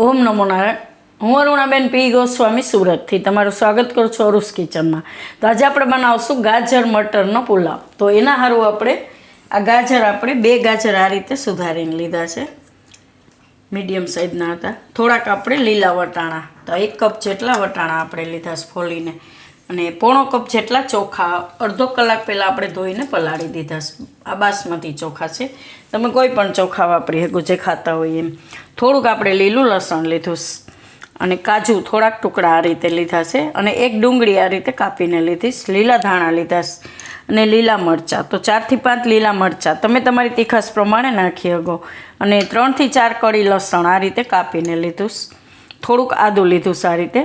ઓમ નમો નારાયણ. હું અરુણાબેન પી ગોસ્વામી સુરતથી તમારું સ્વાગત કરું છું અરુસ કિચનમાં. તો આજે આપણે બનાવશું ગાજર મટરનો પુલાવ. તો એના સારું આપણે આ ગાજર બે ગાજર આ રીતે સુધારીને લીધા છે, મીડિયમ સાઇઝના હતા. થોડાક આપણે લીલા વટાણા, તો 1 કપ જેટલા વટાણા આપણે લીધા છે ફોલીને, અને પોણો કપ જેટલા ચોખા અડધો કલાક પહેલાં આપણે ધોઈને પલાળી દીધા છે. આ બાસમતી ચોખા છે, તમે કોઈ પણ ચોખા વાપરી શકો જે ખાતા હોય એમ. થોડુંક આપણે લીલું લસણ લીધું અને કાજુ થોડાક ટુકડા આ રીતે લીધા છે, અને 1 ડુંગળી આ રીતે કાપીને લીધીશ. લીલા ધાણા લીધા અને લીલા મરચાં, તો 4 થી 5 લીલા મરચાં તમે તમારી તીખાશ પ્રમાણે નાખી શકો, અને 3 થી 4 કળી લસણ આ રીતે કાપીને લીધું. થોડુંક આદું લીધું આ રીતે,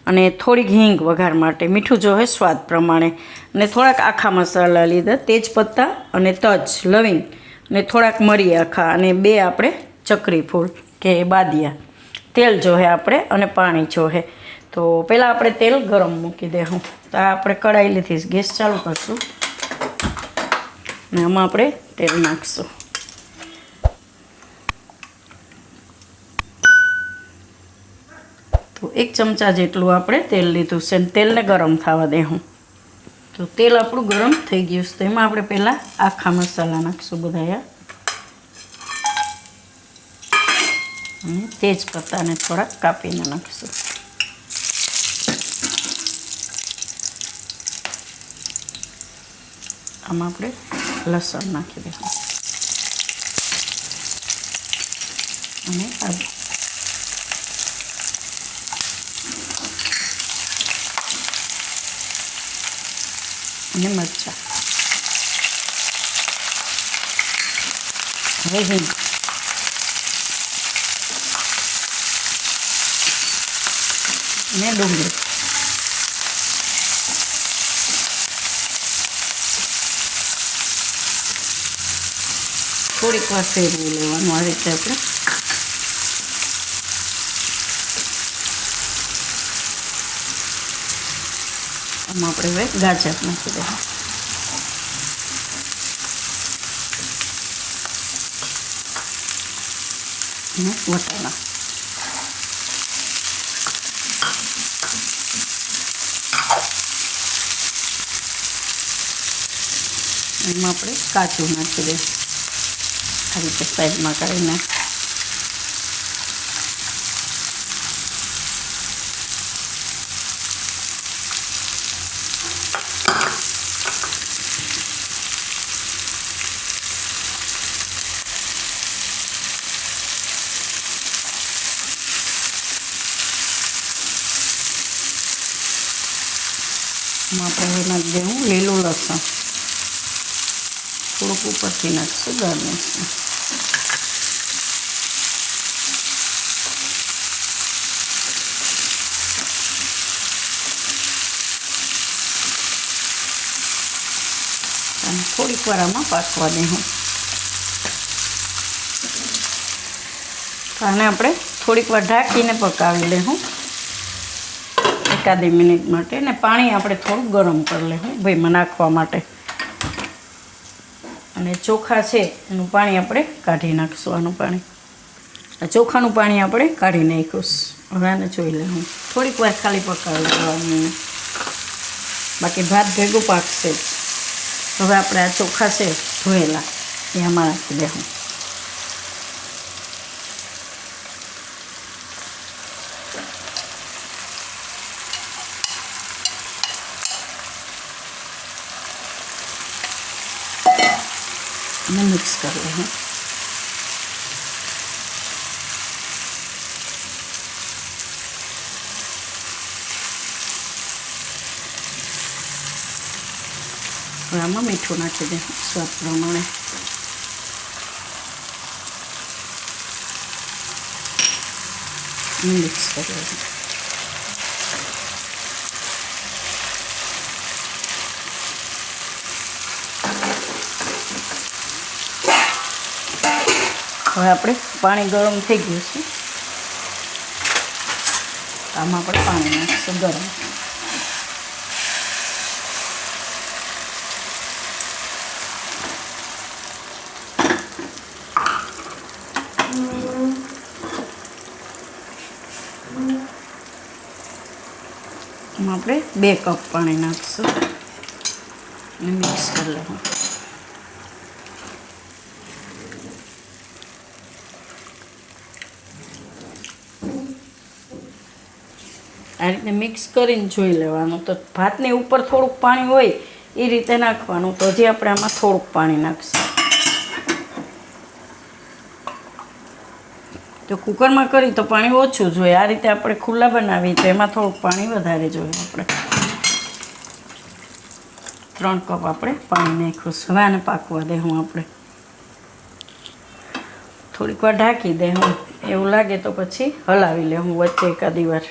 અને થોડીક હિંગ વઘાર માટે, મીઠું જોવે સ્વાદ પ્રમાણે, અને થોડાક આખા મસાલા લીધા, તેજપત્તા અને તજ, લવિંગ, અને થોડાક મરી આખા, અને 2 આપણે ચકરી ફૂલ કે બાદિયા. તેલ જોહે આપણે, અને પાણી જોહે. તો પહેલાં આપણે તેલ ગરમ મૂકી દેવું. તો આપણે કઢાઈ લીધી, ગેસ ચાલુ કરશું અને આમાં આપણે તેલ નાખશું. તો 1 ચમચા જેટલું આપણે તેલ લીધું છે, તેલને ગરમ થવા દેવું. તો તેલ આપણું ગરમ થઈ ગયું છે, તો એમાં આપણે પહેલાં આખા મસાલા નાખશું બધા, અને તેજપત્તાને થોડાક કાપીને નાખશું. આમાં આપણે લસણ નાખી દઈશું, અને આદુ, અને મરચાં, હવે હિંગ, અને ડુંગળી. થોડીક વાર ફેરવી લેવાનું આ રીતે આપણે. આમાં આપણે હવે ગાજર નાખી દઈએ, અને વટાણા. એમાં આપણે કાજુ નાખી દઈએ, આ રીતે સાઈડમાં કાઢીને. આપણે નાખી દેવું લીલું લસણ, થોડુંક ઉપરથી નાખશું ગાર્નિશ. અને થોડીક વાર આમાં પાકવા દેવું. આને આપણે થોડીક વાર ઢાંકીને પકાવી લેવું, 1 મિનિટ માટે. ને પાણી આપણે થોડુંક ગરમ કરી લેવું ભાઈમાં નાખવા માટે. અને ચોખા છે એનું પાણી આપણે કાઢી નાખશું. આનું પાણી, આ ચોખાનું પાણી આપણે કાઢી નાખ્યું. હવે આને જોઈ લેવું, થોડીક વાર ખાલી પકાવી લેવાનું, બાકી ભાત ભેગું પાકશે જ. હવે આપણે આ ચોખા છે ધોયેલા એ આમાં નાખી દેવું. અને મિક્સ કરી લેવું. હવે આમાં મીઠું નાખી દે સ્વાદ પ્રમાણે. મિક્સ કરી લેવું. હવે આપણે પાણી ગરમ થઈ ગયું છે, આમાં આપણે પાણી નાખીશું ગરમ. એમાં આપણે 2 કપ પાણી નાખીશું અને મિક્સ કરી લેવું. આ રીતે મિક્સ કરીને જોઈ લેવાનું. તો ભાતની ઉપર થોડુંક પાણી હોય એ રીતે નાખવાનું. તો હજી આપણે આમાં થોડુંક પાણી નાખીશું. તો કુકરમાં કરી તો પાણી ઓછું જોઈએ. આ રીતે આપણે ખુલ્લા બનાવીએ તો એમાં થોડુંક પાણી વધારે જોઈએ. આપણે 3 કપ આપણે પાણી નાખ્યું. હવે આને પાકવા દેવું. આપણે થોડીક વાર ઢાંકી દેવું. એવું લાગે તો પછી હલાવી લેવું વચ્ચે એકાદી વાર.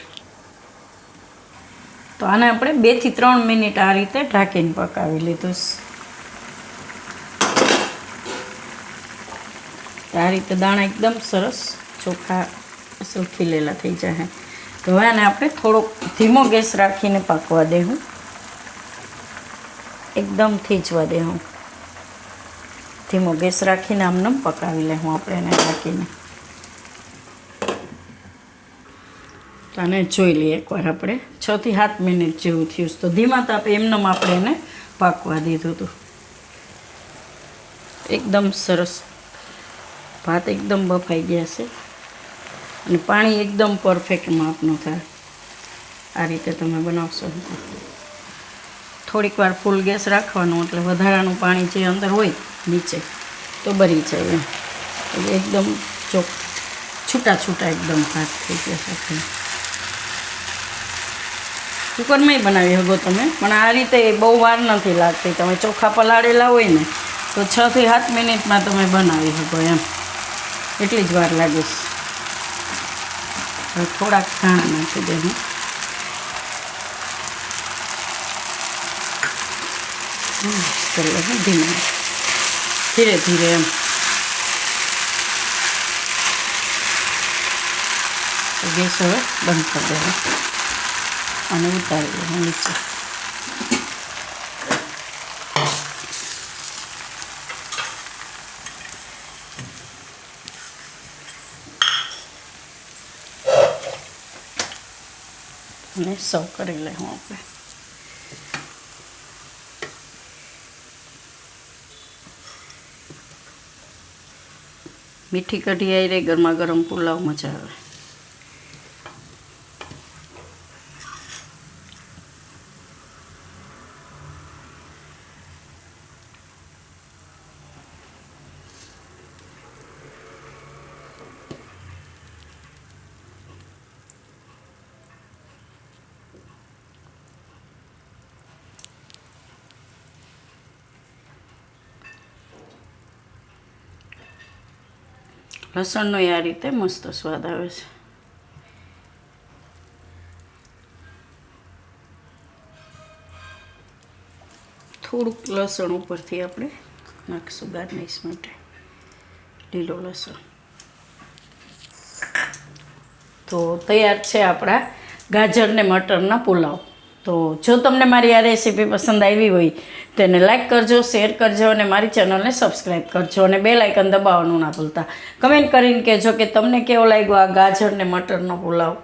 તો આને આપણે 2 થી 3 મિનિટ આ રીતે ઢાંકીને પકાવી લીધું. આ રીતે દાણા એકદમ સરસ ચોખ્ખા અસલ ખીલેલા થઈ જાય. તો હવે આને આપણે થોડોક ધીમો ગેસ રાખીને પાકવા દેવું. એકદમ થીજવા દેવું. ધીમો ગેસ રાખીને આમને પકાવી લેવું આપણે એને ઢાંકીને. તો આને જોઈ લઈએ એકવાર આપણે 6 થી 7 મિનિટ જેવું થયું. તો ધીમા તાપે એમનેમ આપણે એને પાકવા દીધું હતું. એકદમ સરસ ભાત એકદમ બફાઈ ગયા છે અને પાણી એકદમ પરફેક્ટ માપનું થાય. આ રીતે તમે બનાવશો. થોડીક વાર ફૂલ ગેસ રાખવાનું એટલે વધારાનું પાણી જે અંદર હોય નીચે તો બળી જાય એમ. એકદમ છૂટા છૂટા એકદમ ભાત થઈ ગયા છે. કુકરમાં બનાવી શકો તમે, પણ આ રીતે બહુ વાર નથી લાગતી. તમે ચોખા પલાળેલા હોય ને તો 6 થી 7 મિનિટમાં તમે બનાવી શકો એમ. એટલી જ વાર લાગે છે. હવે થોડાક ધાણા નાખી દેવું. ધીમે ધીરે ધીરે એમ. ગેસ હવે બંધ કરી દેવું અને ઉતારી દેવું નીચે. અને સર્વ કરી લેવું આપણે. મીઠી કઢી આવી રહી, ગરમા ગરમ પુલાવ મજા આવે. લસણનો આ રીતે મસ્ત સ્વાદ આવે છે. થોડુંક લસણ ઉપરથી આપણે નાખીશું ગાર્નિશ માટે, લીલો લસણ. તો તૈયાર છે આપણા ગાજર ને મટરના પુલાવ. તો જો તમને મારી આ રેસીપી પસંદ આવી હોય તો એને લાઈક કરજો, શેર કરજો અને મારી ચેનલને સબસ્ક્રાઈબ કરજો અને બેલ આઇકન દબાવવાનું ના ભૂલતા. કમેન્ટ કરીને કહેજો કે તમને કેવો લાગ્યો આ ગાજર ને મટરનો પુલાવ.